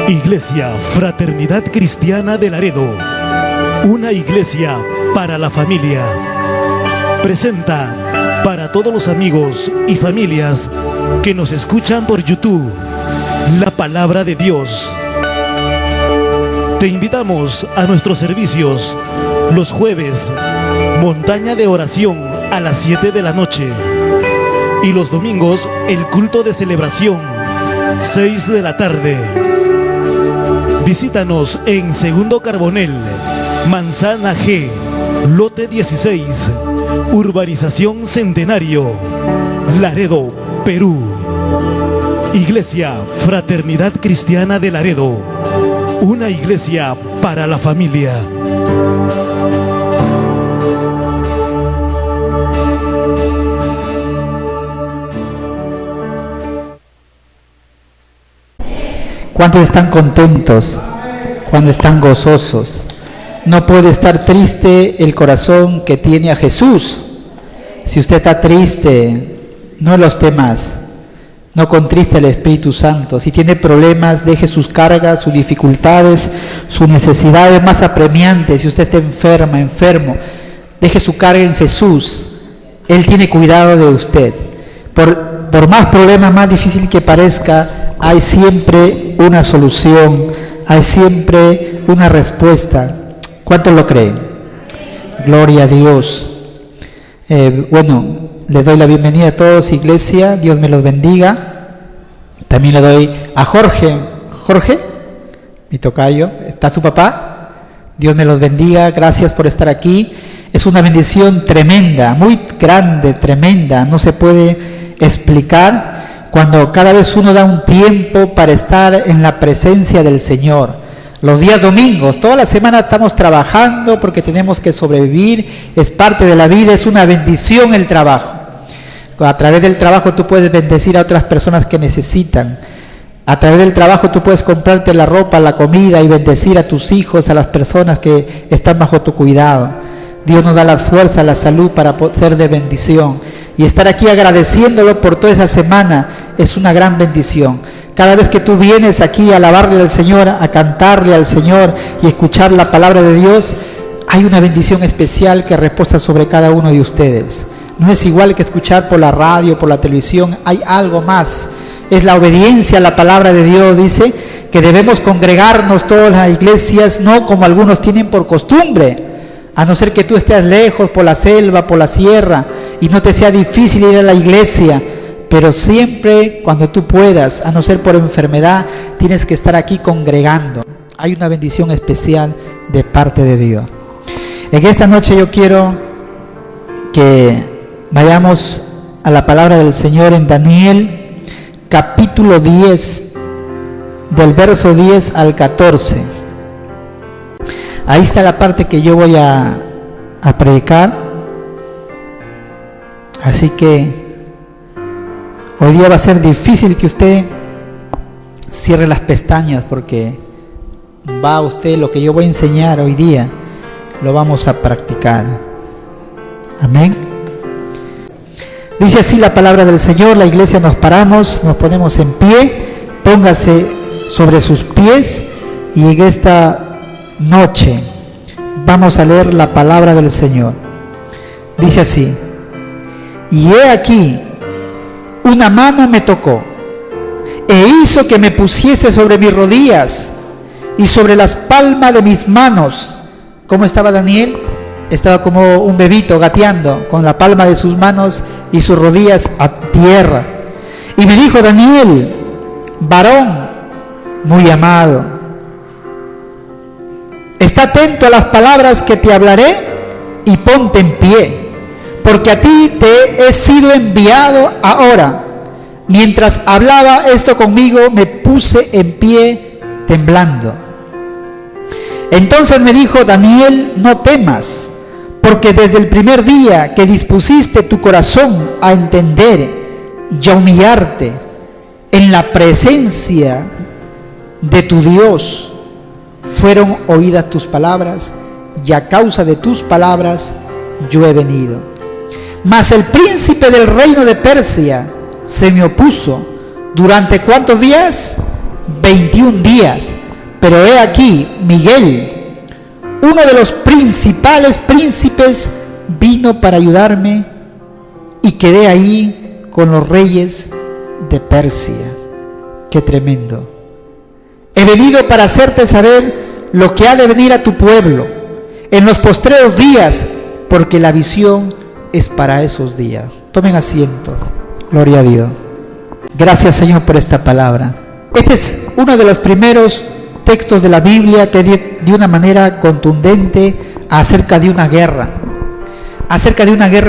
Iglesia Fraternidad Cristiana de Laredo, una iglesia para la familia, presenta para todos los amigos y familias que nos escuchan por YouTube, la palabra de Dios. Te invitamos a nuestros servicios los jueves, montaña de oración a las 7 de la noche, y los domingos el culto de celebración, 6 de la tarde. Visítanos en Segundo Carbonel, Manzana G, lote 16, Urbanización Centenario, Laredo, Perú. Iglesia Fraternidad Cristiana de Laredo, una iglesia para la familia. ¿Cuántos están contentos? ¿Cuántos están gozosos? No puede estar triste el corazón que tiene a Jesús. Si usted está triste, no los temas. No contriste el Espíritu Santo. Si tiene problemas, deje sus cargas, sus dificultades, sus necesidades más apremiantes. Si usted está enfermo, deje su carga en Jesús. Él tiene cuidado de usted. Por más problemas, más difícil que parezca, hay siempre una solución, hay siempre una respuesta. ¿Cuántos lo creen? Gloria a Dios. Bueno, les doy la bienvenida a todos, iglesia. Dios me los bendiga. También le doy a Jorge, mi tocayo. ¿Está su papá? Dios me los bendiga. Gracias por estar aquí. Es una bendición tremenda, muy grande, tremenda. No se puede explicar. Cuando cada vez uno da un tiempo para estar en la presencia del Señor. Los días domingos, toda la semana estamos trabajando porque tenemos que sobrevivir, es parte de la vida, es una bendición el trabajo. A través del trabajo tú puedes bendecir a otras personas que necesitan. A través del trabajo tú puedes comprarte la ropa, la comida y bendecir a tus hijos, a las personas que están bajo tu cuidado. Dios nos da la fuerza, la salud para ser de bendición. Y estar aquí agradeciéndolo por toda esa semana es una gran bendición. Cada vez que tú vienes aquí a alabarle al Señor, a cantarle al Señor y escuchar la palabra de Dios, hay una bendición especial que reposa sobre cada uno de ustedes. No es igual que escuchar por la radio, por la televisión, hay algo más. Es la obediencia a la palabra de Dios. Dice que debemos congregarnos todas las iglesias, no como algunos tienen por costumbre, a no ser que tú estés lejos por la selva, por la sierra, y no te sea difícil ir a la iglesia, pero siempre cuando tú puedas, a no ser por enfermedad, tienes que estar aquí congregando. Hay una bendición especial de parte de Dios. En esta noche yo quiero que vayamos a la palabra del Señor en Daniel, capítulo 10, del verso 10 al 14. Ahí está la parte que yo voy a predicar. Así que hoy día va a ser difícil que usted cierre las pestañas, porque va usted, lo que yo voy a enseñar hoy día, lo vamos a practicar. Amén. Dice así la palabra del Señor. La iglesia nos paramos, nos ponemos en pie, póngase sobre sus pies, y en esta noche vamos a leer la palabra del Señor. Dice así: y he aquí, una mano me tocó, e hizo que me pusiese sobre mis rodillas y sobre las palmas de mis manos. ¿Cómo estaba Daniel? Estaba como un bebito gateando, con la palma de sus manos y sus rodillas a tierra. Y me dijo: Daniel, varón muy amado, está atento a las palabras que te hablaré y ponte en pie, porque a ti te he sido enviado ahora. Mientras hablaba esto conmigo, me puse en pie temblando. Entonces me dijo: Daniel, no temas, porque desde el primer día que dispusiste tu corazón a entender y a humillarte en la presencia de tu Dios, fueron oídas tus palabras, y a causa de tus palabras yo he venido. Mas el príncipe del reino de Persia se me opuso. ¿Durante cuántos días? 21 días. Pero he aquí, Miguel, uno de los principales príncipes, vino para ayudarme y quedé ahí con los reyes de Persia. Qué tremendo. He venido para hacerte saber lo que ha de venir a tu pueblo en los postreros días, porque la visión es para esos días. Tomen asiento. Gloria a Dios. Gracias, Señor, por esta palabra. Este es uno de los primeros textos de la Biblia que de una manera contundente acerca de una guerra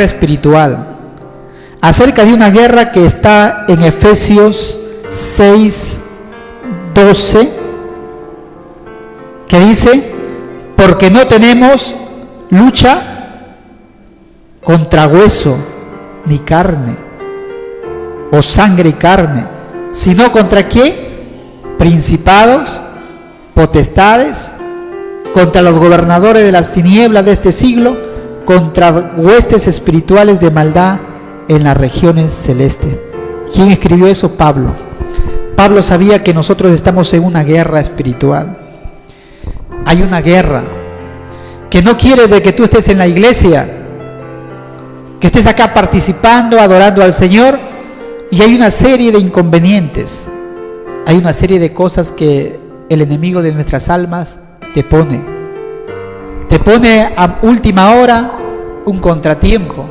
espiritual, acerca de una guerra que está en Efesios 6:12, que dice: porque no tenemos lucha contra hueso ni carne, o sangre y carne, sino contra ¿qué? Principados, potestades, contra los gobernadores de las tinieblas de este siglo, contra huestes espirituales de maldad en las regiones celestes. ¿Quién escribió eso? Pablo. Pablo sabía que nosotros estamos en una guerra espiritual. Hay una guerra que no quiere de que tú estés en la iglesia, que estés acá participando, adorando al Señor, y hay una serie de inconvenientes, hay una serie de cosas que el enemigo de nuestras almas te pone a última hora un contratiempo,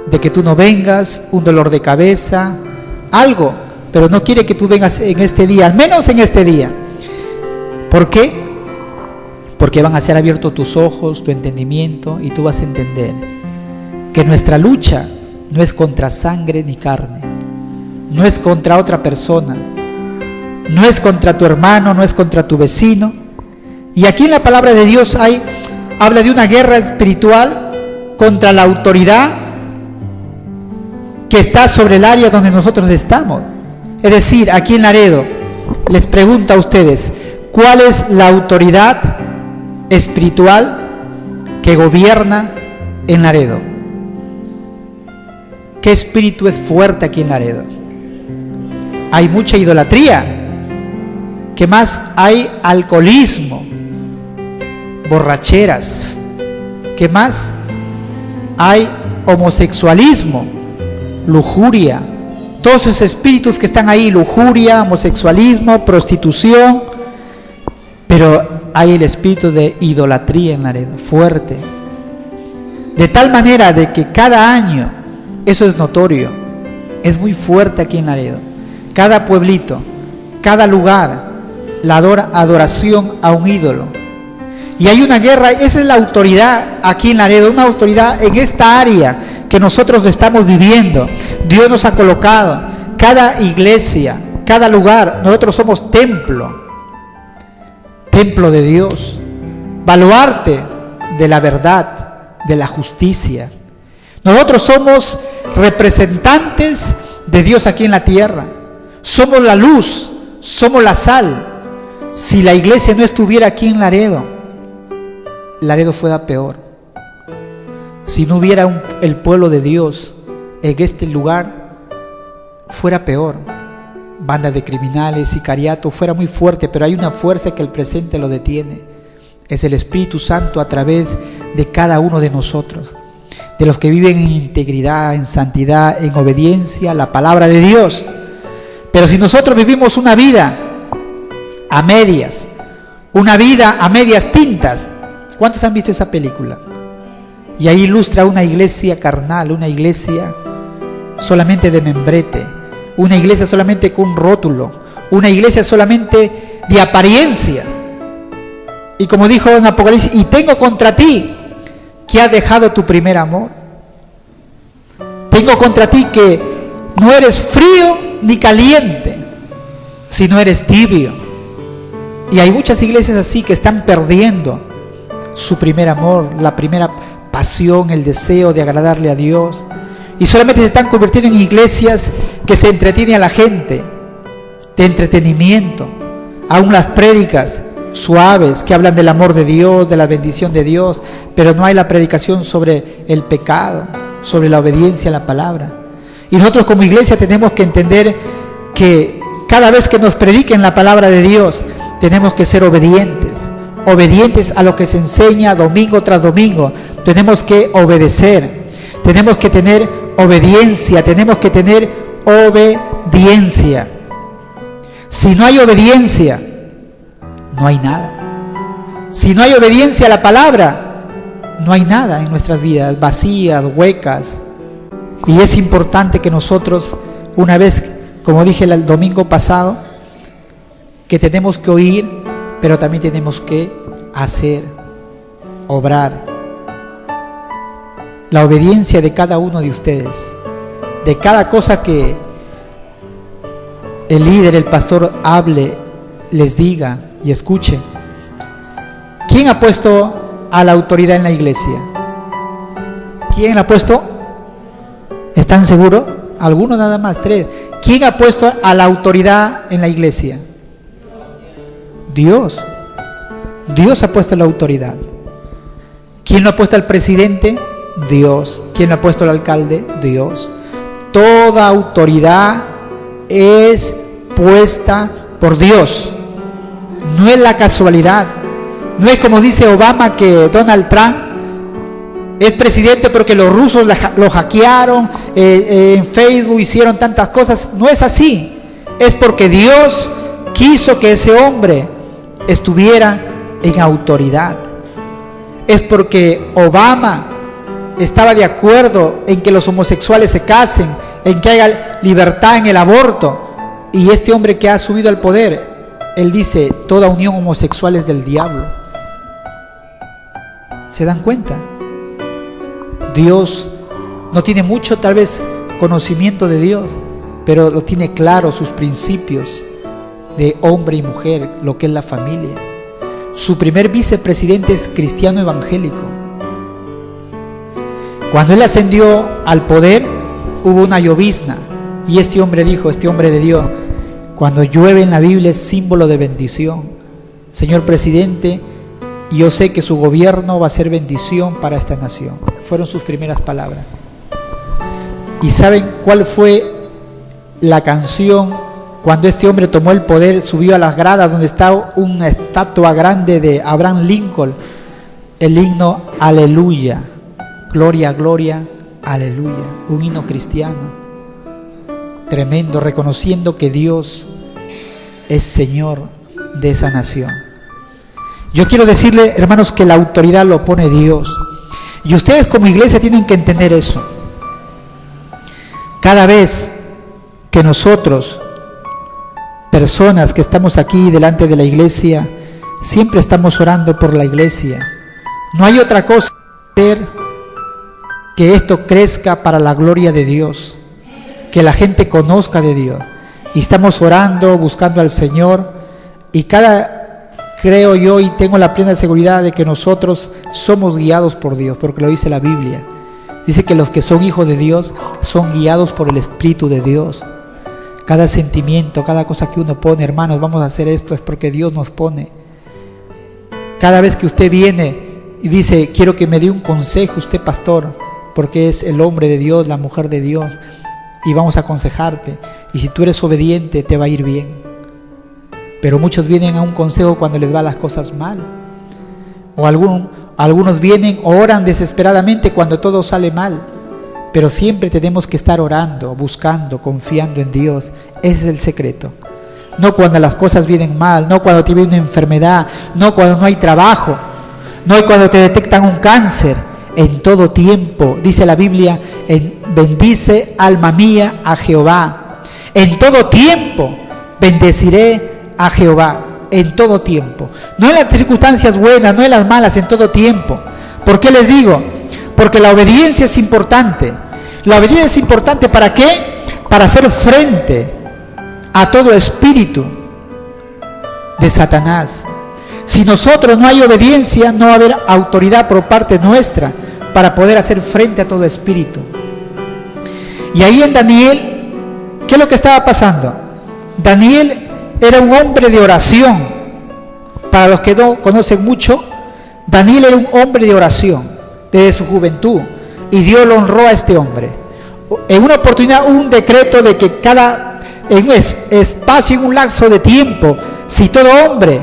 de que tú no vengas, un dolor de cabeza, algo, pero no quiere que tú vengas en este día, al menos en este día. ¿Por qué? Porque van a ser abiertos tus ojos, tu entendimiento, y tú vas a entender que nuestra lucha no es contra sangre ni carne, no es contra otra persona, no es contra tu hermano, no es contra tu vecino. Y aquí en la palabra de Dios habla de una guerra espiritual contra la autoridad que está sobre el área donde nosotros estamos. Es decir, aquí en Laredo, les pregunto a ustedes, ¿cuál es la autoridad espiritual que gobierna en Laredo? ¿Qué espíritu es fuerte aquí en Laredo? Hay mucha idolatría. ¿Qué más? Hay alcoholismo, borracheras. ¿Qué más? Hay homosexualismo, lujuria. Todos esos espíritus que están ahí, lujuria, homosexualismo, prostitución. Pero hay el espíritu de idolatría en Laredo, fuerte. De tal manera de que cada año, eso es notorio, es muy fuerte aquí en Laredo. Cada pueblito, cada lugar, la adoración a un ídolo. Y hay una guerra, esa es la autoridad aquí en Laredo, una autoridad en esta área que nosotros estamos viviendo. Dios nos ha colocado, cada iglesia, cada lugar, nosotros somos templo de Dios, baluarte de la verdad, de la justicia. Nosotros somos representantes de Dios aquí en la tierra, somos la luz, somos la sal. Si la iglesia no estuviera aquí en Laredo, Laredo fuera peor. Si no hubiera el pueblo de Dios en este lugar, fuera peor. Bandas de criminales, sicariato, fuera muy fuerte, pero hay una fuerza que el presente lo detiene. Es el Espíritu Santo a través de cada uno de nosotros, de los que viven en integridad, en santidad, en obediencia a la palabra de Dios. Pero si nosotros vivimos una vida a medias, una vida a medias tintas, ¿cuántos han visto esa película? Y ahí ilustra una iglesia carnal, una iglesia solamente de membrete, una iglesia solamente con un rótulo, una iglesia solamente de apariencia. Y como dijo en Apocalipsis, y tengo contra ti que has dejado tu primer amor. Tengo contra ti que no eres frío ni caliente, sino eres tibio. Y hay muchas iglesias así que están perdiendo su primer amor, la primera pasión, el deseo de agradarle a Dios. Y solamente se están convirtiendo en iglesias que se entretienen a la gente, de entretenimiento. Aún las prédicas suaves que hablan del amor de Dios, de la bendición de Dios, pero no hay la predicación sobre el pecado, sobre la obediencia a la palabra. Y nosotros como iglesia tenemos que entender que cada vez que nos prediquen la palabra de Dios, tenemos que ser obedientes, obedientes a lo que se enseña domingo tras domingo. Tenemos que obedecer, tenemos que tener obediencia, tenemos que tener obediencia. Si no hay obediencia, no hay nada. Si no hay obediencia a la palabra, no hay nada en nuestras vidas, vacías, huecas. Y es importante que nosotros, una vez, como dije el domingo pasado, que tenemos que oír, pero también tenemos que hacer, obrar. La obediencia de cada uno de ustedes, de cada cosa que el líder, el pastor hable, les diga y escuche. ¿Quién ha puesto a la autoridad en la iglesia? ¿Quién la ha puesto? ¿Están seguros? Algunos nada más, 3. ¿Quién ha puesto a la autoridad en la iglesia? Dios. Dios ha puesto la autoridad. ¿Quién lo ha puesto al presidente? Dios. ¿Quién lo ha puesto al alcalde? Dios. Toda autoridad es puesta por Dios. No es la casualidad. No es como dice Obama, que Donald Trump es presidente porque los rusos lo hackearon, en Facebook hicieron tantas cosas. No es así. Es porque Dios quiso que ese hombre estuviera en autoridad. Es porque Obama estaba de acuerdo en que los homosexuales se casen, en que haya libertad en el aborto. Y este hombre que ha subido al poder, él dice, toda unión homosexual es del diablo. ¿Se dan cuenta? Dios no tiene mucho, tal vez, conocimiento de Dios, pero lo tiene claro, sus principios de hombre y mujer, lo que es la familia. Su primer vicepresidente es cristiano evangélico. Cuando él ascendió al poder, hubo una llovizna, y este hombre dijo, este hombre de Dios, cuando llueve en la Biblia es símbolo de bendición. Señor presidente, yo sé que su gobierno va a ser bendición para esta nación. Fueron sus primeras palabras. ¿Y saben cuál fue la canción cuando este hombre tomó el poder? Subió a las gradas donde estaba una estatua grande de Abraham Lincoln, el himno Aleluya, gloria, gloria, aleluya, un himno cristiano tremendo, reconociendo que Dios es Señor de esa nación. Yo quiero decirle, hermanos, que la autoridad lo pone Dios, y ustedes como iglesia tienen que entender eso. Cada vez que nosotros, personas que estamos aquí delante de la iglesia, siempre estamos orando por la iglesia. No hay otra cosa que hacer que esto crezca para la gloria de Dios, que la gente conozca de Dios. Y estamos orando, buscando al Señor, y creo yo y tengo la plena seguridad de que nosotros somos guiados por Dios, porque lo dice la Biblia. Dice que los que son hijos de Dios son guiados por el Espíritu de Dios. Cada sentimiento, cada cosa que uno pone, hermanos, vamos a hacer esto, es porque Dios nos pone. Cada vez que usted viene y dice, quiero que me dé un consejo usted, pastor, porque es el hombre de Dios, la mujer de Dios, y vamos a aconsejarte, y si tú eres obediente te va a ir bien. Pero muchos vienen a un consejo cuando les va las cosas mal, o algunos vienen, oran desesperadamente cuando todo sale mal. Pero siempre tenemos que estar orando, buscando, confiando en Dios. Ese es el secreto. No cuando las cosas vienen mal, no cuando te viene una enfermedad, no cuando no hay trabajo, no cuando te detectan un cáncer. En todo tiempo, dice la Biblia, bendice alma mía a Jehová. En todo tiempo bendeciré a Jehová. En todo tiempo. No en las circunstancias buenas, no en las malas, en todo tiempo. ¿Por qué les digo? Porque la obediencia es importante. La obediencia es importante, ¿para qué? Para hacer frente a todo espíritu de Satanás. Si nosotros no hay obediencia, no va a haber autoridad por parte nuestra para poder hacer frente a todo espíritu. Y ahí en Daniel, ¿qué es lo que estaba pasando? Daniel era un hombre de oración. Para los que no conocen mucho, Daniel era un hombre de oración desde su juventud, y Dios lo honró a este hombre. En una oportunidad hubo un decreto de que cada en un espacio, en un lapso de tiempo, si todo hombre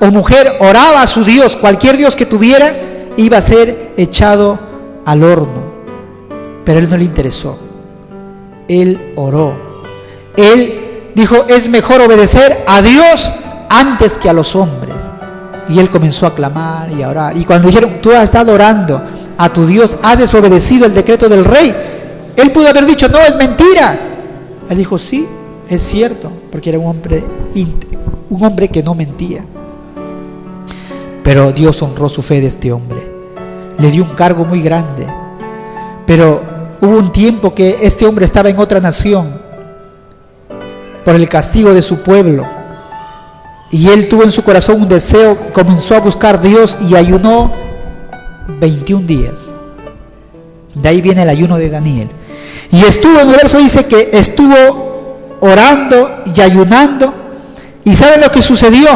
o mujer oraba a su Dios, cualquier Dios que tuviera, iba a ser echado al horno. Pero a él no le interesó. Él oró. Él dijo, es mejor obedecer a Dios antes que a los hombres. Y él comenzó a clamar y a orar. Y cuando dijeron, tú has estado orando a tu Dios, has desobedecido el decreto del rey, él pudo haber dicho, no, es mentira. Él dijo, sí, es cierto, porque era un hombre que no mentía. Pero Dios honró su fe de este hombre. Le dio un cargo muy grande. Pero hubo un tiempo que este hombre estaba en otra nación por el castigo de su pueblo. Y él tuvo en su corazón un deseo, comenzó a buscar a Dios y ayunó 21 días. De ahí viene el ayuno de Daniel. Y estuvo, en el verso dice que estuvo orando y ayunando. ¿Y saben lo que sucedió?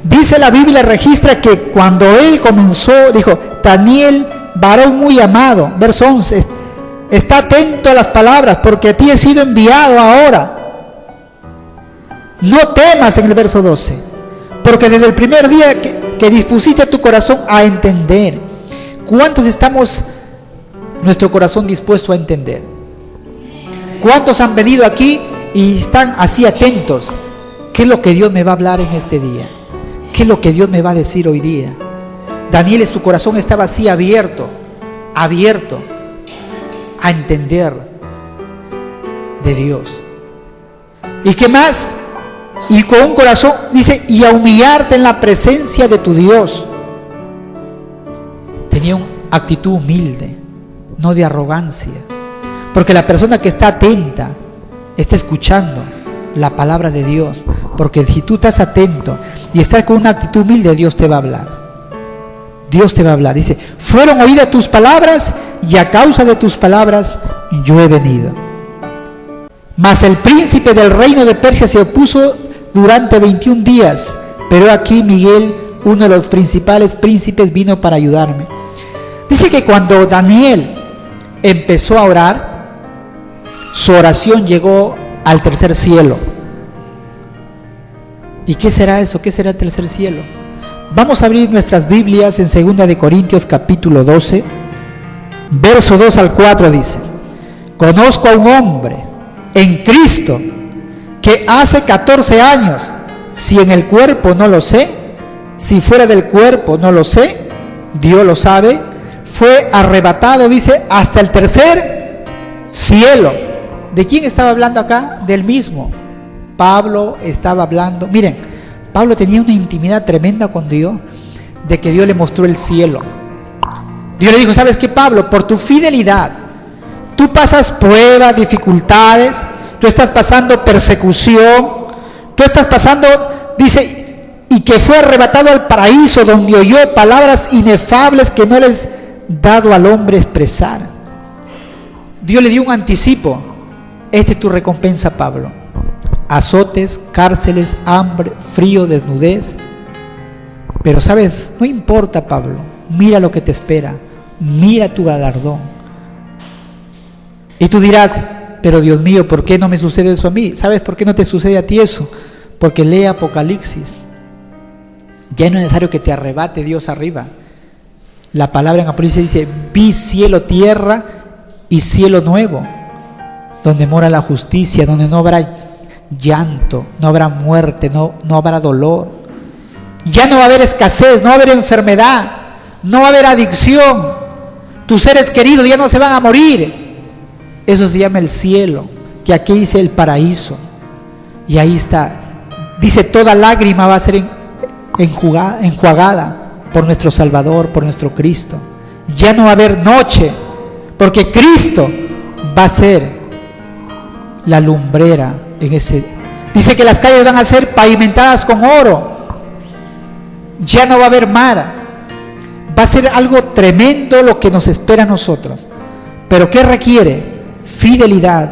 Dice la Biblia, registra que cuando él comenzó, dijo, Daniel, varón muy amado, verso 11, está atento a las palabras, porque a ti he sido enviado ahora. No temas, en el verso 12, porque desde el primer día que dispusiste tu corazón a entender. ¿Cuántos estamos nuestro corazón dispuesto a entender? ¿Cuántos han venido aquí y están así atentos? ¿Qué es lo que Dios me va a hablar en este día? ¿Qué es lo que Dios me va a decir hoy día? Daniel, en su corazón estaba así abierto a entender de Dios. ¿Y qué más? Y con un corazón, dice, y a humillarte en la presencia de tu Dios. Tenía una actitud humilde, no de arrogancia. Porque la persona que está atenta, está escuchando la palabra de Dios. Porque si tú estás atento y estás con una actitud humilde, Dios te va a hablar. Dios te va a hablar. Dice, fueron oídas tus palabras y a causa de tus palabras yo he venido. Mas el príncipe del reino de Persia se opuso durante 21 días. Pero aquí Miguel, uno de los principales príncipes, vino para ayudarme. Dice que cuando Daniel empezó a orar, su oración llegó al tercer cielo. ¿Y qué será eso? ¿Qué será el tercer cielo? Vamos a abrir nuestras Biblias en 2 de Corintios capítulo 12, verso 2 al 4 dice: conozco a un hombre en Cristo que hace 14 años, si en el cuerpo no lo sé, si fuera del cuerpo no lo sé, Dios lo sabe, fue arrebatado, dice, hasta el tercer cielo. ¿De quién estaba hablando acá? Del mismo. Pablo estaba hablando. Miren, Pablo tenía una intimidad tremenda con Dios, de que Dios le mostró el cielo. Dios le dijo, ¿sabes qué, Pablo? Por tu fidelidad, tú pasas pruebas, dificultades, tú estás pasando persecución, tú estás pasando, dice, y que fue arrebatado al paraíso, donde oyó palabras inefables que no les dado al hombre expresar. Dios le dio un anticipo. Esta es tu recompensa, Pablo. Azotes, cárceles, hambre, frío, desnudez. Pero sabes, no importa, Pablo, mira lo que te espera, mira tu galardón. Y tú dirás, pero Dios mío, ¿por qué no me sucede eso a mí? ¿Sabes por qué no te sucede a ti eso? Porque lee Apocalipsis. Ya no es necesario que te arrebate Dios arriba. La palabra en Apocalipsis dice, vi cielo, tierra y cielo nuevo, donde mora la justicia, donde no habrá llanto, no habrá muerte, no habrá dolor. Ya no va a haber escasez, no va a haber enfermedad, no va a haber adicción. Tus seres queridos ya no se van a morir. Eso se llama el cielo, que aquí dice el paraíso. Y ahí está, dice, toda lágrima va a ser enjuagada por nuestro Salvador, por nuestro Cristo. Ya no va a haber noche, porque Cristo va a ser la lumbrera en ese. Dice que las calles van a ser pavimentadas con oro. Ya no va a haber mar. Va a ser algo tremendo lo que nos espera a nosotros. Pero ¿qué requiere? Fidelidad,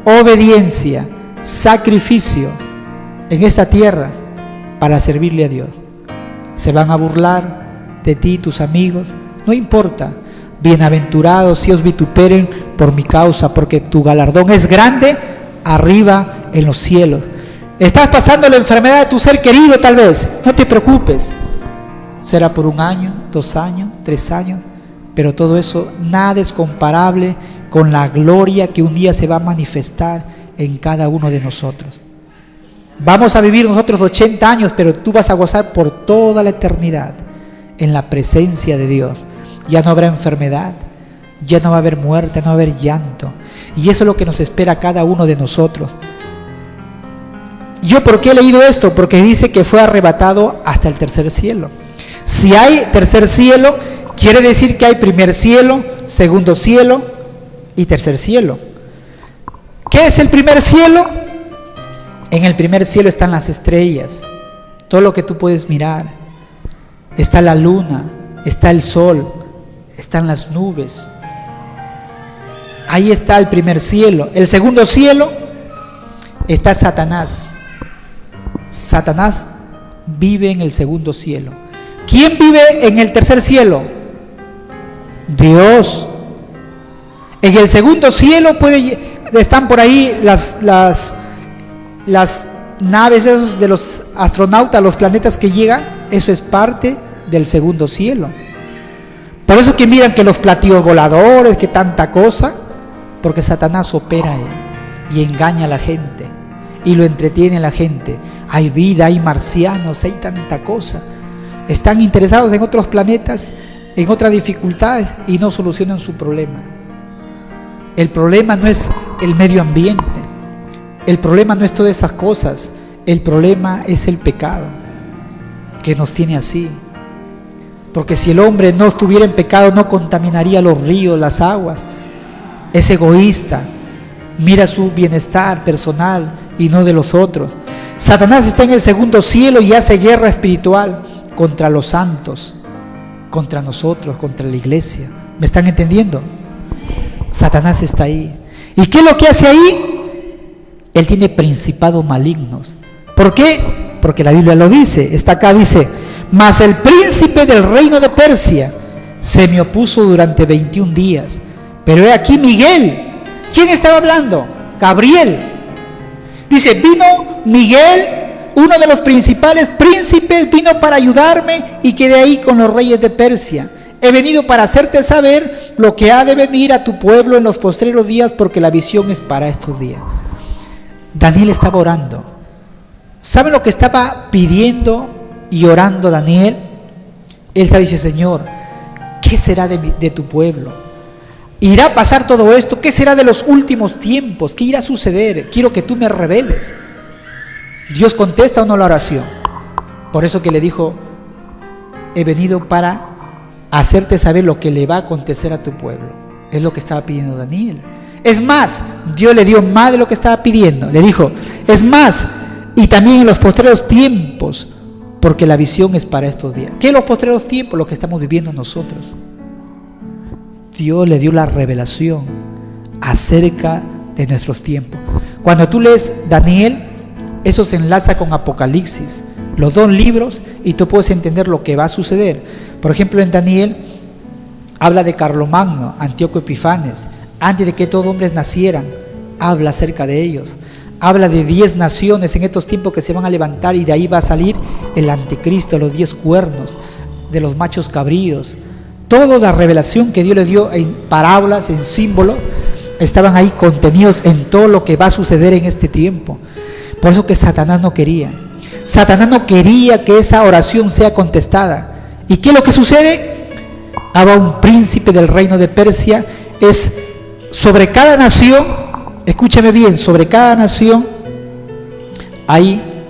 obediencia, sacrificio en esta tierra para servirle a Dios. Se van a burlar de ti, tus amigos, no importa. Bienaventurados si os vituperen por mi causa, porque tu galardón es grande arriba en los cielos. Estás pasando la enfermedad de tu ser querido tal vez, no te preocupes. Será por 1 año, 2 años, 3 años, pero todo eso nada es comparable con la gloria que un día se va a manifestar en cada uno de nosotros. Vamos a vivir nosotros 80 años, pero tú vas a gozar por toda la eternidad en la presencia de Dios. Ya no habrá enfermedad, ya no va a haber muerte, no va a haber llanto. Y eso es lo que nos espera a cada uno de nosotros. ¿Yo por qué he leído esto? Porque dice que fue arrebatado hasta el tercer cielo. Si hay tercer cielo, quiere decir que hay primer cielo, segundo cielo y tercer cielo. ¿Qué es el primer cielo? En el primer cielo están las estrellas, todo lo que tú puedes mirar. Está la luna, está el sol, están las nubes. Ahí está el primer cielo. El segundo cielo está Satanás. Satanás vive en el segundo cielo. ¿Quién vive en el tercer cielo? Dios. En el segundo cielo están por ahí las naves esos de los astronautas, los planetas que llegan. Eso es parte del segundo cielo. Por eso que miran que los platillos voladores, que tanta cosa, porque Satanás opera ahí y engaña a la gente y lo entretiene a la gente. Hay vida, hay marcianos, hay tanta cosa. Están interesados en otros planetas, en otras dificultades y no solucionan su problema. El problema no es el medio ambiente, el problema no es todas esas cosas, el problema es el pecado que nos tiene así. Porque si el hombre no estuviera en pecado, no contaminaría los ríos, las aguas. Es egoísta, mira su bienestar personal y no de los otros. Satanás está en el segundo cielo y hace guerra espiritual contra los santos, contra nosotros, contra la iglesia. ¿Me están entendiendo? Satanás está ahí. ¿Y qué es lo que hace ahí? Él tiene principados malignos. ¿Por qué? Porque la Biblia lo dice. Está acá, dice: mas el príncipe del reino de Persia se me opuso durante 21 días. Pero he aquí Miguel. ¿Quién estaba hablando? Gabriel. Dice, vino Miguel, uno de los principales príncipes, vino para ayudarme y quedé ahí con los reyes de Persia. He venido para hacerte saber lo que ha de venir a tu pueblo en los postreros días, porque la visión es para estos días. Daniel estaba orando. ¿Saben lo que estaba pidiendo y orando Daniel? Él estaba diciendo: Señor, ¿qué será de tu pueblo? ¿Irá a pasar todo esto? ¿Qué será de los últimos tiempos? ¿Qué irá a suceder? Quiero que tú me reveles. Dios contesta o no la oración. Por eso que le dijo: he venido para hacerte saber lo que le va a acontecer a tu pueblo. Es lo que estaba pidiendo Daniel. Es más, Dios le dio más de lo que estaba pidiendo. Le dijo: es más, y también en los postreros tiempos, porque la visión es para estos días. ¿Qué es los postreros tiempos? Lo que estamos viviendo nosotros. Dios le dio la revelación acerca de nuestros tiempos. Cuando tú lees Daniel, eso se enlaza con Apocalipsis, los 2 libros, y tú puedes entender lo que va a suceder. Por ejemplo, en Daniel habla de Carlomagno, Antíoco Epifanes, antes de que todos hombres nacieran, habla acerca de ellos. Habla de 10 naciones en estos tiempos que se van a levantar, y de ahí va a salir el anticristo, los 10 cuernos, de los machos cabríos. Toda la revelación que Dios le dio en parábolas, en símbolos, estaban ahí contenidos en todo lo que va a suceder en este tiempo. Por eso que Satanás no quería. Satanás no quería que esa oración sea contestada. ¿Y qué es lo que sucede? Había un príncipe del reino de Persia. Es sobre cada nación, escúchame bien, sobre cada nación hay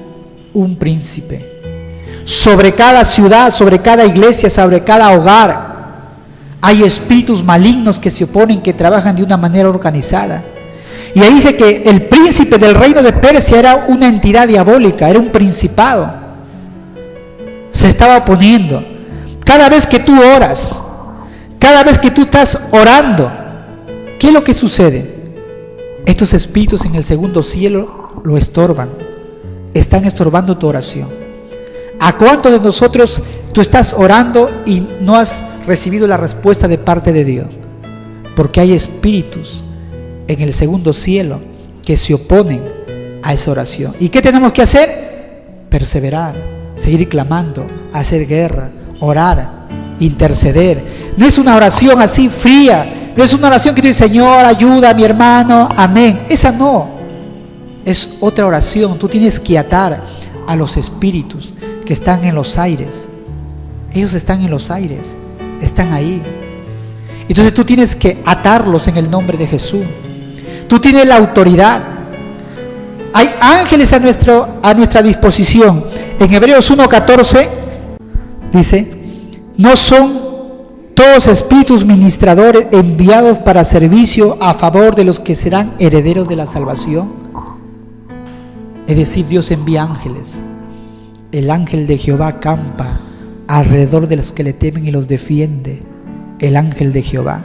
un príncipe. Sobre cada ciudad, sobre cada iglesia, sobre cada hogar, hay espíritus malignos que se oponen, que trabajan de una manera organizada. Y ahí dice que el príncipe del reino de Persia era una entidad diabólica, era un principado. Se estaba oponiendo. Cada vez que tú oras, cada vez que tú estás orando, ¿qué es lo que sucede? Estos espíritus en el segundo cielo lo estorban. Están estorbando tu oración. ¿A cuántos de nosotros tú estás orando y no has recibido la respuesta de parte de Dios? Porque hay espíritus en el segundo cielo que se oponen a esa oración. ¿Y qué tenemos que hacer? Perseverar, seguir clamando, hacer guerra, orar, interceder. No es una oración así fría, no es una oración que tú dices, Señor, ayuda a mi hermano, amén. Esa no, es otra oración. Tú tienes que atar a los espíritus que están en los aires. Ellos están en los aires, están ahí. Entonces tú tienes que atarlos en el nombre de Jesús. Tú tienes la autoridad. Hay ángeles a nuestra disposición. En Hebreos 1:14 dice, no son todos espíritus ministradores enviados para servicio a favor de los que serán herederos de la salvación. Es decir, Dios envía ángeles. El ángel de Jehová acampa alrededor de los que le temen y los defiende. El ángel de Jehová.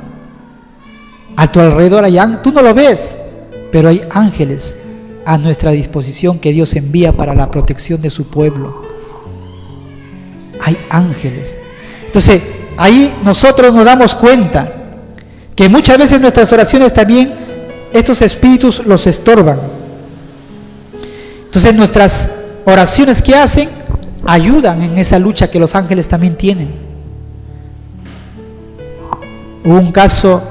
A tu alrededor hay ángeles, tú no lo ves, pero hay ángeles a nuestra disposición que Dios envía para la protección de su pueblo. Hay ángeles. Entonces, ahí nosotros nos damos cuenta que muchas veces nuestras oraciones también, estos espíritus los estorban. Entonces, nuestras oraciones que hacen, ayudan en esa lucha que los ángeles también tienen. Hubo un caso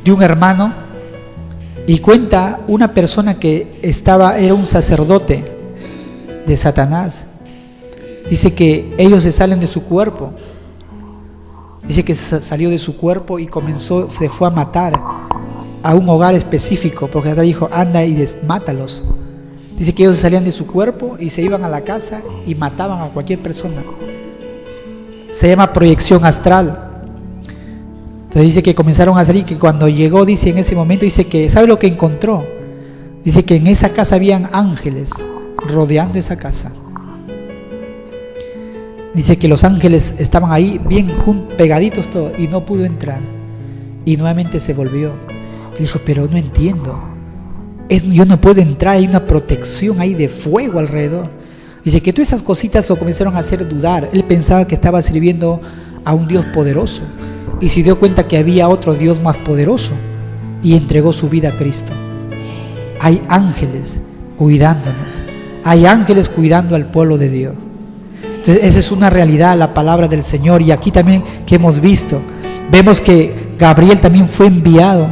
de un hermano y cuenta una persona que era un sacerdote de Satanás. Dice que ellos se salen de su cuerpo. Dice que se salió de su cuerpo y se fue a matar a un hogar específico, porque hasta dijo, anda y mátalos. Dice que ellos salían de su cuerpo y se iban a la casa y mataban a cualquier persona. Se llama proyección astral. Entonces dice que comenzaron a salir, que cuando llegó, dice en ese momento, dice que, ¿sabe lo que encontró? Dice que en esa casa habían ángeles rodeando esa casa. Dice que los ángeles estaban ahí bien pegaditos todos y no pudo entrar. Y nuevamente se volvió. Y dijo, pero no entiendo. Yo no puedo entrar, hay una protección ahí de fuego alrededor. Dice que todas esas cositas lo comenzaron a hacer dudar. Él pensaba que estaba sirviendo a un Dios poderoso y se dio cuenta que había otro Dios más poderoso y entregó su vida a Cristo. Hay ángeles cuidándonos, hay ángeles cuidando al pueblo de Dios. Entonces esa es una realidad, la palabra del Señor. Y aquí también que hemos visto, vemos que Gabriel también fue enviado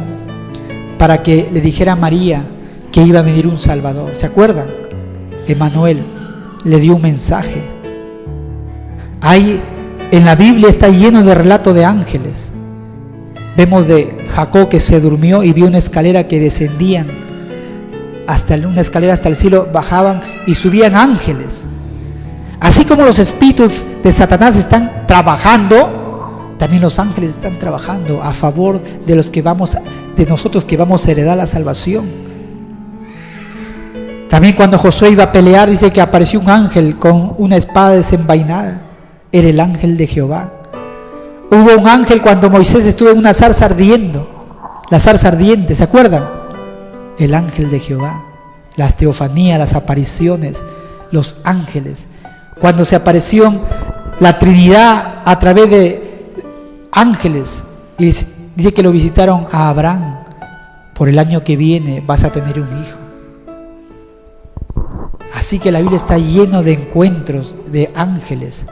para que le dijera a María que iba a venir un Salvador. ¿Se acuerdan? Emmanuel le dio un mensaje. Ahí en la Biblia está lleno de relatos de ángeles. Vemos de Jacob que se durmió y vio una escalera que descendían una escalera hasta el cielo, bajaban y subían ángeles. Así como los espíritus de Satanás están trabajando, también los ángeles están trabajando a favor de nosotros que vamos a heredar la salvación. También cuando Josué iba a pelear, dice que apareció un ángel con una espada desenvainada. Era el ángel de Jehová. Hubo un ángel cuando Moisés estuvo en una zarza ardiendo, la zarza ardiente, ¿se acuerdan? El ángel de Jehová. Las teofanías, las apariciones, los ángeles. Cuando se apareció la Trinidad a través de ángeles, y dice que lo visitaron a Abraham. Por el año que viene vas a tener un hijo. Así que la Biblia está lleno de encuentros de ángeles.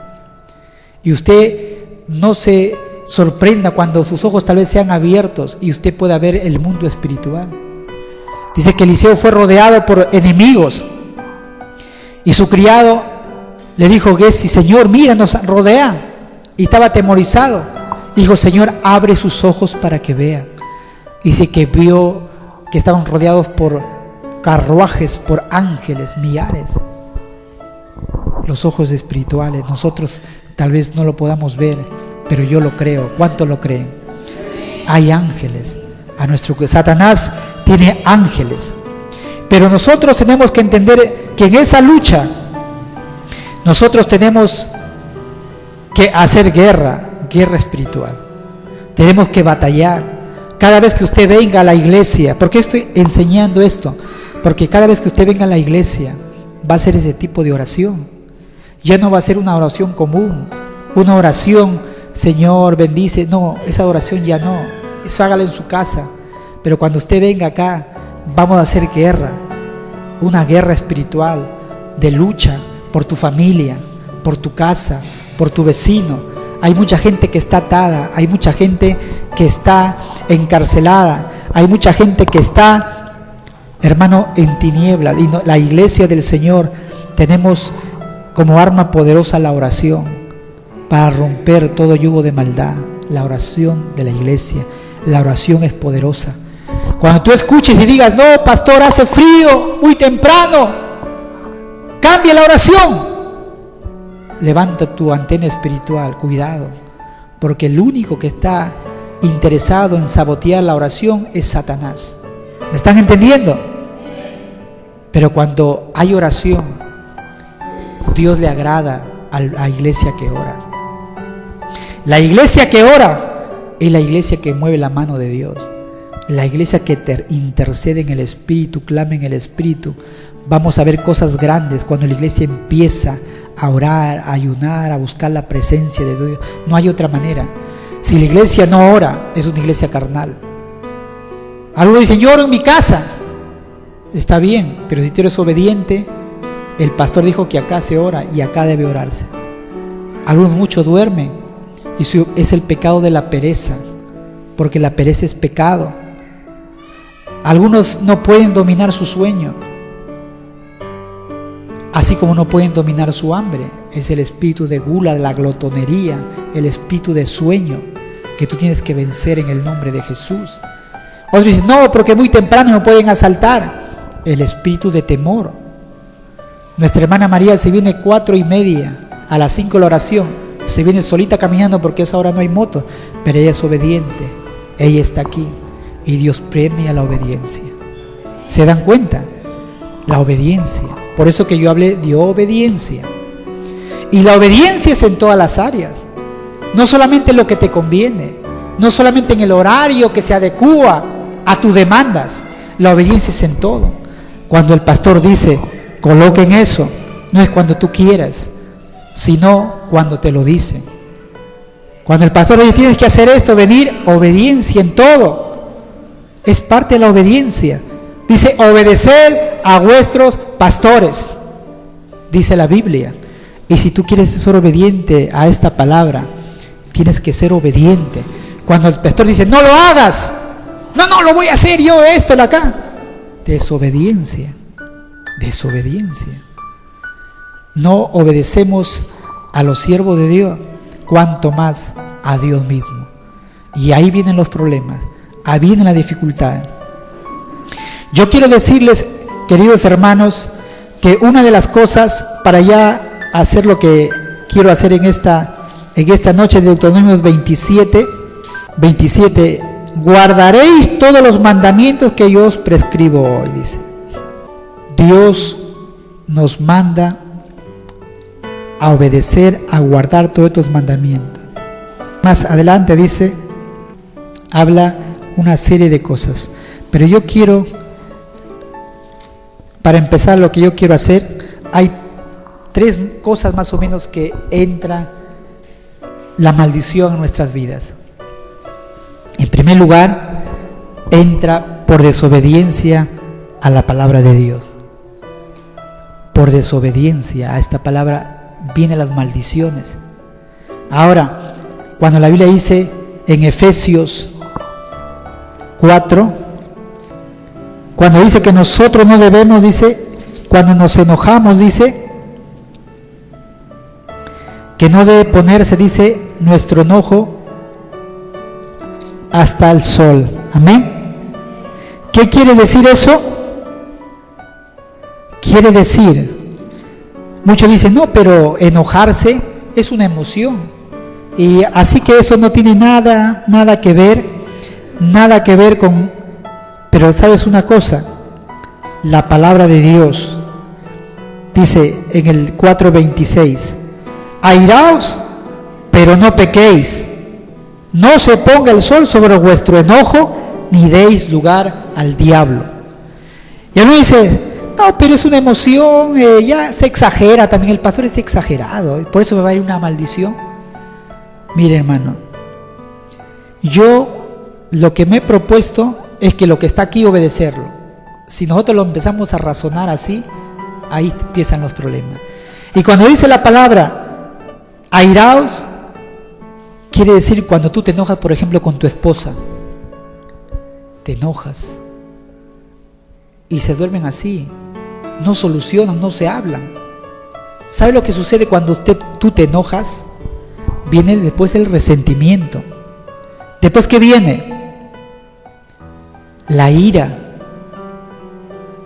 Y usted no se sorprenda cuando sus ojos tal vez sean abiertos y usted pueda ver el mundo espiritual. Dice que Eliseo fue rodeado por enemigos y su criado le dijo, Gesi, Señor, mira, nos rodea. Y estaba atemorizado. Dijo, Señor, abre sus ojos para que vea. Dice que vio que estaban rodeados por carruajes, por ángeles, millares. Los ojos espirituales, nosotros tal vez no lo podamos ver, pero yo lo creo. ¿Cuánto lo creen? Hay ángeles. Satanás tiene ángeles. Pero nosotros tenemos que entender que en esa lucha nosotros tenemos que hacer guerra espiritual. Tenemos que batallar. Cada vez que usted venga a la iglesia, ¿por qué estoy enseñando esto? Porque cada vez que usted venga a la iglesia va a ser ese tipo de oración. Ya no va a ser una oración común, una oración, Señor, bendice. No, esa oración ya no. Eso hágalo en su casa. Pero cuando usted venga acá, vamos a hacer guerra. una guerra espiritual de lucha por tu familia, por tu casa, por tu vecino. Hay mucha gente que está atada, hay mucha gente que está encarcelada, hay mucha gente que está, hermano, en tinieblas. Y la iglesia del Señor tenemos como arma poderosa la oración para romper todo yugo de maldad. La oración de la iglesia, la oración es poderosa. Cuando tú escuches y digas, no, pastor, hace frío, muy temprano, cambia la oración. Levanta tu antena espiritual, cuidado, porque el único que está interesado en sabotear la oración es Satanás. ¿Me están entendiendo? Pero cuando hay oración, Dios le agrada a la iglesia que ora. La iglesia que ora es la iglesia que mueve la mano de Dios. La iglesia que intercede en el Espíritu, clama en el Espíritu. Vamos a ver cosas grandes cuando la iglesia empieza a orar, a ayunar, a buscar la presencia de Dios. No hay otra manera. Si la iglesia no ora, es una iglesia carnal. Algunos dicen, yo oro en mi casa. Está bien, pero si tú eres obediente, el pastor dijo que acá se ora y acá debe orarse. Algunos muchos duermen y es el pecado de la pereza, porque la pereza es pecado. Algunos no pueden dominar su sueño, así como no pueden dominar su hambre. Es el espíritu de gula, de la glotonería, el espíritu de sueño que tú tienes que vencer en el nombre de Jesús. Otros dicen, no, porque muy temprano me pueden asaltar. El espíritu de temor. Nuestra hermana María se viene 4:30, a las 5 la oración, se viene solita caminando porque a esa hora no hay moto, pero ella es obediente, ella está aquí y Dios premia la obediencia. ¿Se dan cuenta? La obediencia. Por eso que yo hablé de obediencia. Y la obediencia es en todas las áreas, no solamente en lo que te conviene, no solamente en el horario que se adecúa a tus demandas. La obediencia es en todo. Cuando el pastor dice, coloquen eso, no es cuando tú quieras, sino cuando te lo dicen. Cuando el pastor dice, tienes que hacer esto, venir, obediencia en todo. Es parte de la obediencia. Dice, obedeced a vuestros pastores, dice la Biblia. Y si tú quieres ser obediente a esta palabra, tienes que ser obediente. Cuando el pastor dice, no lo hagas, no, lo voy a hacer yo, esto, de acá. Desobediencia. No obedecemos a los siervos de Dios, cuanto más a Dios mismo. Y ahí vienen los problemas, ahí vienen las dificultades. Yo quiero decirles, queridos hermanos, que una de las cosas para ya hacer lo que quiero hacer en esta noche de Deuteronomio 27, guardaréis todos los mandamientos que yo os prescribo hoy, dice. Dios nos manda a obedecer, a guardar todos estos mandamientos. Más adelante dice, habla una serie de cosas. Pero yo quiero, para empezar lo que yo quiero hacer, hay 3 cosas más o menos que entra la maldición en nuestras vidas. En primer lugar, entra por desobediencia a la palabra de Dios. Por desobediencia a esta palabra vienen las maldiciones. Ahora, cuando la Biblia dice en Efesios 4, cuando dice que nosotros no debemos, dice, cuando nos enojamos, dice, que no debe ponerse, dice, nuestro enojo hasta el sol. Amén. ¿Qué quiere decir eso? Quiere decir, muchos dicen, no, pero enojarse es una emoción. Y así que eso no tiene nada que ver con... Pero ¿sabes una cosa? La palabra de Dios dice en el 4:26, airaos, pero no pequéis. No se ponga el sol sobre vuestro enojo, ni deis lugar al diablo. Y uno dice, no, pero es una emoción, ya se exagera también, el pastor está exagerado, por eso me va a ir una maldición. Mire, hermano, yo lo que me he propuesto es que lo que está aquí obedecerlo. Si nosotros lo empezamos a razonar así, ahí empiezan los problemas. Y cuando dice la palabra airaos, quiere decir cuando tú te enojas, por ejemplo, con tu esposa, te enojas y se duermen así, no solucionan, no se hablan. ¿Sabe lo que sucede cuando tú te enojas? Viene después el resentimiento. Después, ¿qué viene? La ira.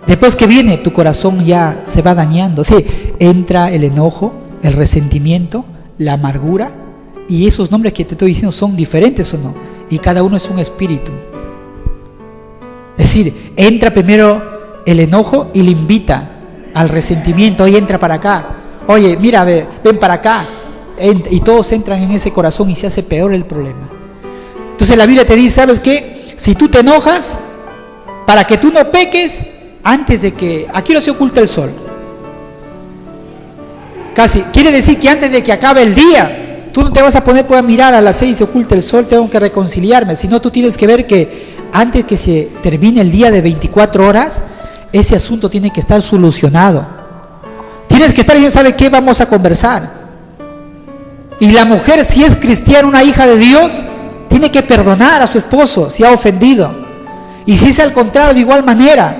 Después que viene, tu corazón ya se va dañando. Sí, entra el enojo, el resentimiento, la amargura, y esos nombres que te estoy diciendo son diferentes o no, y cada uno es un espíritu. Es decir, entra primero el enojo y le invita al resentimiento. Oye, entra para acá. Oye, mira, ven para acá. Y todos entran en ese corazón y se hace peor el problema. Entonces la Biblia te dice, ¿sabes qué? Si tú te enojas, para que tú no peques, antes de que... ¿A qué hora se oculta el sol? Casi. Quiere decir que antes de que acabe el día, tú no te vas a poner a mirar a las 6 se oculta el sol, tengo que reconciliarme. Sino tú tienes que ver que antes que se termine el día de 24 horas, ese asunto tiene que estar solucionado. Tienes que estar diciendo, ¿sabe qué? Vamos a conversar. Y la mujer, si es cristiana, una hija de Dios, tiene que perdonar a su esposo si ha ofendido. Y si es al contrario, de igual manera.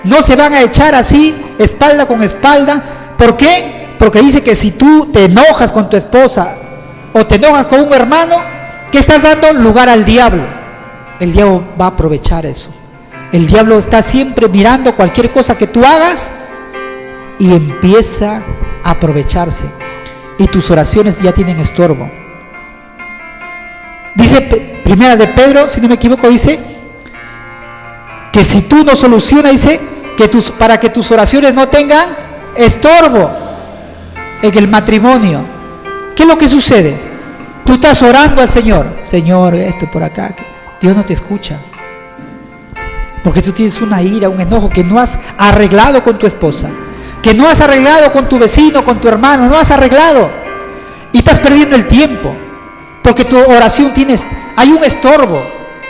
No se van a echar así, espalda con espalda. ¿Por qué? Porque dice que si tú te enojas con tu esposa o te enojas con un hermano, ¿qué estás dando? Lugar al diablo. El diablo va a aprovechar eso. El diablo está siempre mirando cualquier cosa que tú hagas y empieza a aprovecharse. Y tus oraciones ya tienen estorbo. Dice Primera de Pedro, si no me equivoco, dice que si tú no solucionas, dice que para que tus oraciones no tengan estorbo en el matrimonio. ¿Qué es lo que sucede? Tú estás orando al Señor, Señor, esto por acá, Dios no te escucha, porque tú tienes una ira, un enojo que no has arreglado con tu esposa, que no has arreglado con tu vecino, con tu hermano, no has arreglado, y estás perdiendo el tiempo, porque tu oración hay un estorbo,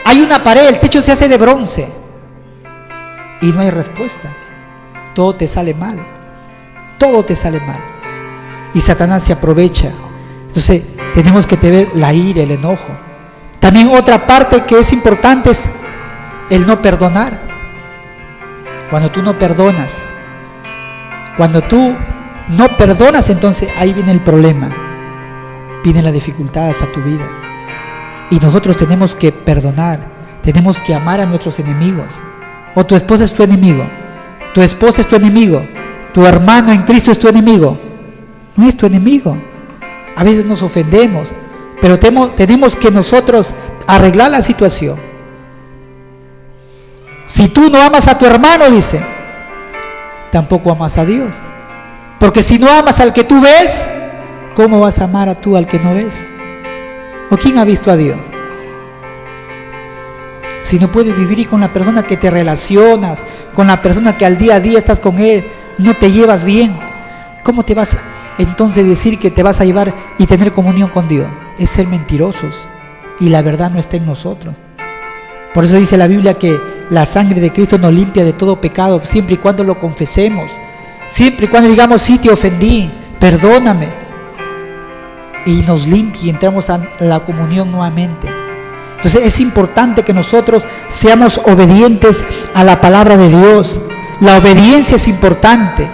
hay una pared, el techo se hace de bronce, y no hay respuesta. Todo te sale mal, todo te sale mal, y Satanás se aprovecha. Entonces tenemos que tener la ira, el enojo. También otra parte que es importante es el no perdonar. Cuando tú no perdonas, entonces ahí viene el problema, vienen las dificultades a tu vida. Y nosotros tenemos que perdonar, tenemos que amar a nuestros enemigos. O tu esposa es tu enemigo, tu esposa es tu enemigo, tu hermano en Cristo es tu enemigo. No es tu enemigo. A veces nos ofendemos, pero tenemos que nosotros arreglar la situación. Si tú no amas a tu hermano, dice, tampoco amas a Dios. Porque si no amas al que tú ves, ¿cómo vas a amar a tú al que no ves? ¿O quién ha visto a Dios? Si no puedes vivir con la persona que te relacionas, con la persona que al día a día estás con él, no te llevas bien, ¿cómo te vas entonces a decir que te vas a llevar y tener comunión con Dios? Es ser mentirosos, y la verdad no está en nosotros. Por eso dice la Biblia que la sangre de Cristo nos limpia de todo pecado, siempre y cuando lo confesemos, siempre y cuando digamos, sí, te ofendí, perdóname, y nos limpia y entramos a la comunión nuevamente. Entonces es importante que nosotros seamos obedientes a la palabra de Dios. La obediencia es importante,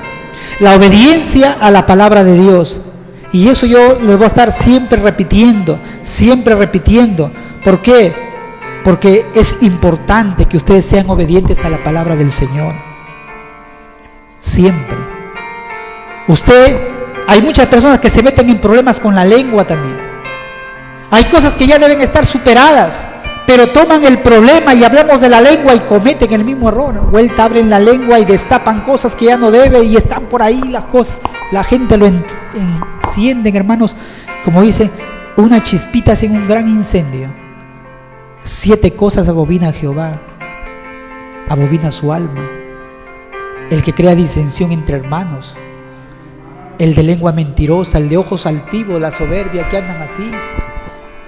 la obediencia a la palabra de Dios. Y eso yo les voy a estar siempre repitiendo. ¿Por qué? Porque es importante que ustedes sean obedientes a la palabra del Señor. Siempre. Hay muchas personas que se meten en problemas con la lengua también. Hay cosas que ya deben estar superadas, pero toman el problema y hablamos de la lengua y cometen el mismo error. Vuelta, abren la lengua y destapan cosas que ya no debe y están por ahí las cosas. La gente lo encienden, hermanos, como dice, una chispita en un gran incendio. 7 cosas abomina a Jehová, abomina su alma: el que crea disensión entre hermanos, el de lengua mentirosa, el de ojos altivos, la soberbia, que andan así,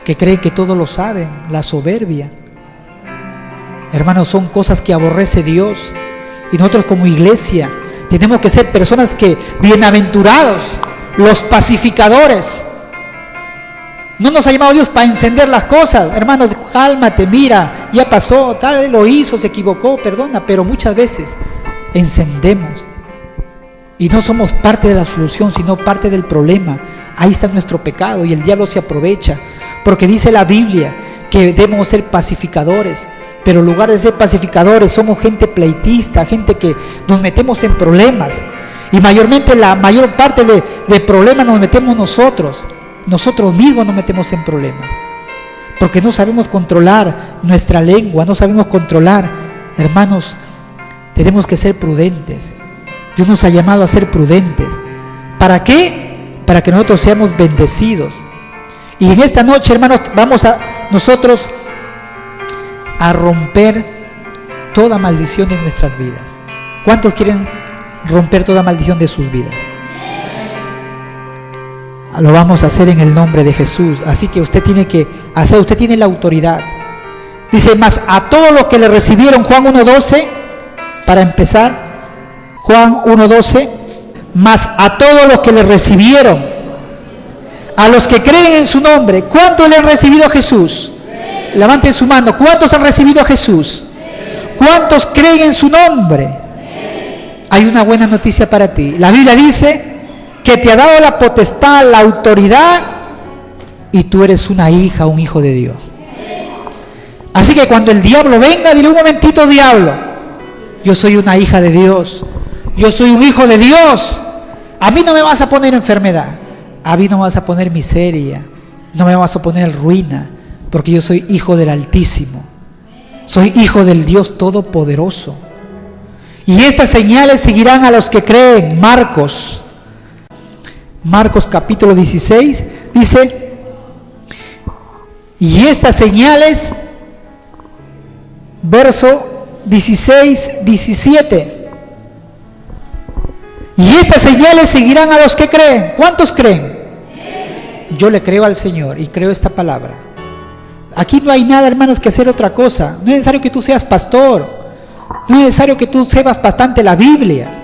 que creen que todo lo saben, la soberbia. Hermanos, son cosas que aborrece Dios. Y nosotros como iglesia tenemos que ser personas que, bienaventurados, los pacificadores. No nos ha llamado Dios para encender las cosas. Hermanos, cálmate, mira, ya pasó, tal vez lo hizo, se equivocó, perdona, pero muchas veces encendemos y no somos parte de la solución, sino parte del problema. Ahí está nuestro pecado y el diablo se aprovecha, porque dice la Biblia que debemos ser pacificadores, pero en lugar de ser pacificadores somos gente pleitista, gente que nos metemos en problemas, y mayormente la mayor parte de problemas nos metemos nosotros mismos nos metemos en problemas, porque no sabemos controlar nuestra lengua, no sabemos controlar. Hermanos, tenemos que ser prudentes. Dios nos ha llamado a ser prudentes. ¿Para qué? Para que nosotros seamos bendecidos. Y en esta noche, hermanos, vamos a nosotros a romper toda maldición en nuestras vidas. ¿Cuántos quieren romper toda maldición de sus vidas? Lo vamos a hacer en el nombre de Jesús. Así que usted tiene que hacer, usted tiene la autoridad. Dice, más a todos los que le recibieron, Juan 1:12, para empezar, Juan 1:12, más a todos los que le recibieron, a los que creen en su nombre. ¿Cuántos le han recibido a Jesús? Levanten su mano. ¿Cuántos han recibido a Jesús? ¿Cuántos creen en su nombre? Hay una buena noticia para ti. La Biblia dice que te ha dado la potestad, la autoridad, y tú eres una hija, un hijo de Dios. Así que cuando el diablo venga, dile: un momentito, diablo, yo soy una hija de Dios, yo soy un hijo de Dios. A mí no me vas a poner enfermedad, a mí no me vas a poner miseria, no me vas a poner ruina, porque yo soy hijo del Altísimo, soy hijo del Dios Todopoderoso. Y estas señales seguirán a los que creen. Marcos capítulo 16 dice: y estas señales, verso 16, 17, y estas señales seguirán a los que creen. ¿Cuántos creen? Yo le creo al Señor y creo esta palabra. Aquí no hay nada, hermanos, que hacer otra cosa. No es necesario que tú seas pastor, no es necesario que tú sepas bastante la Biblia.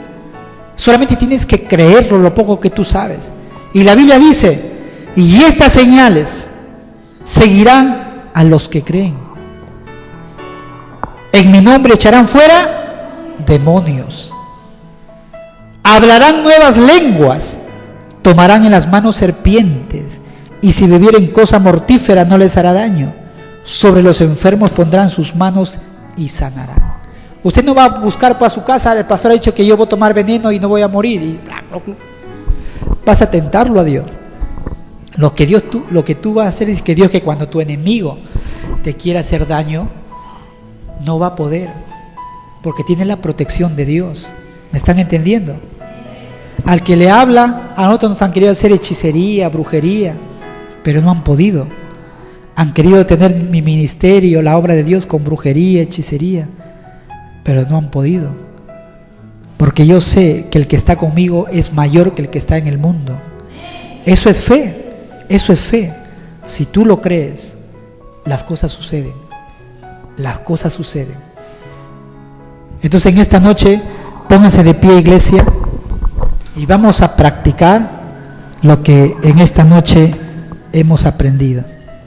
Solamente tienes que creerlo, lo poco que tú sabes. Y la Biblia dice: y estas señales seguirán a los que creen. En mi nombre echarán fuera demonios, hablarán nuevas lenguas, tomarán en las manos serpientes, y si bebieren cosa mortífera no les hará daño. Sobre los enfermos pondrán sus manos y sanarán. Usted no va a buscar para su casa: el pastor ha dicho que yo voy a tomar veneno y no voy a morir, y vas a tentarlo a Dios. Lo que tú vas a hacer es que Dios, que cuando tu enemigo te quiera hacer daño, no va a poder, porque tiene la protección de Dios. ¿Me están entendiendo? Al que le habla, a nosotros nos han querido hacer hechicería, brujería, pero no han podido. Han querido tener mi ministerio, la obra de Dios, con brujería, hechicería, pero no han podido, porque yo sé que el que está conmigo es mayor que el que está en el mundo. Eso es fe, eso es fe. Si tú lo crees, las cosas suceden, las cosas suceden. Entonces en esta noche, pónganse de pie, iglesia, y vamos a practicar lo que en esta noche hemos aprendido.